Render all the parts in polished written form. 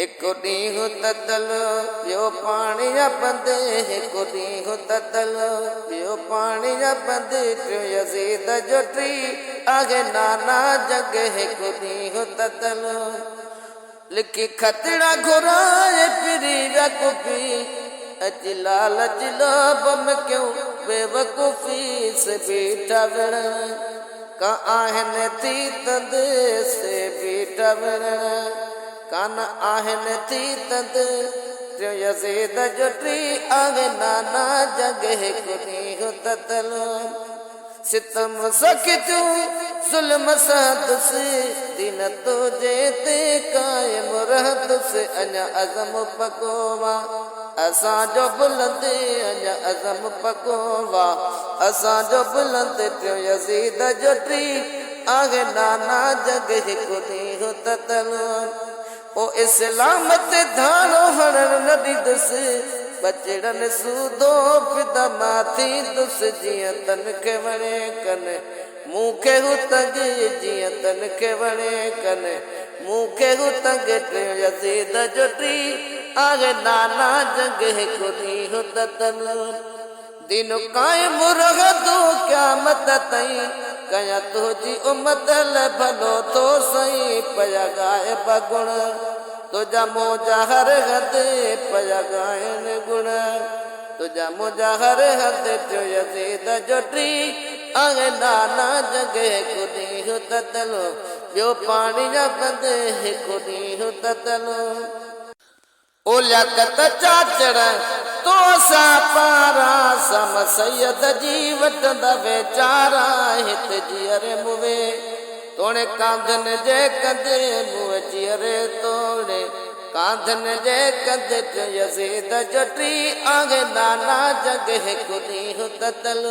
एक ॾींहुं ततल ॿियो पाणी बंदि, एक ॾींहुं ततल ॿियो पाणी बंदि, टियों यज़ीद जो टी आगे नाना जग। एक ॾींहुं ततल लिखी खतड़ा घुराए फिरी वकूफ़ी, अच लालच लोभ में क्यों बेवकूफ़ी से बीठा विण, का आहिनि थी तंद से बीठा विण, कान आहिनि थी तंद। टियों यज़ीद जो टी आगे नाना जग। एक ॾींहुं ततल सितम सखियूं ज़ुल्म सादुस, दीन तुझे ते कायम रहदुस, अञा अज़म पकोवा असांजो बुलंद, अञा अज़म पकोवा असांजो बुलंद। टियों यज़ीद जो टी आगे नाना जग। एक ॾींहुं ततल ओ इस्लाम ते धाणो हणण न ॾींदुसि, बचड़नि सूदो फिदा मां थींदुसि, जीअं तन खे वणे कनि मूंखे हू तंग, जीअं तन खे वणे कनि मूंखे हू तंग। टियों यज़ीद जो टी आगे नाना जग। एक ॾींहुं ततल दीन कायम रहंदो क़यामत ताईं, कयां तुंहिंजी उम्मत लाइ भलो थो सही, पया ॻाइब गुण तुंहिंजा मौजा हर हद, पया ॻाइनि गुण तुंहिंजा मौजा हर हद। टियों यज़ीद जो टी आगे नाना जग। एक ॾींहुं ततल ॿियो पाणी बंदि, एक ॾींहुं ततल ओ लियाकत चाचड़ तो सा पारा, सम सैयद जी वटंदा वेचारा, हित जीअरे मुवे तोड़े कांधन जे कंदे, मुवे जीअरे तोड़े कांधन जे कंदे। टियों यज़ीद जो टी आगे नाना जग। एक ॾींहुं ततल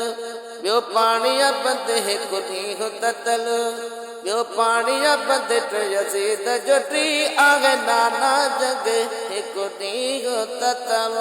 ॿियो पाणी बंदि, एक ॾींहुं ततल ॿियो पाणी बंदि। टियों यज़ीद जो टी आगे नाना जग। एक ॾींहुं ततल।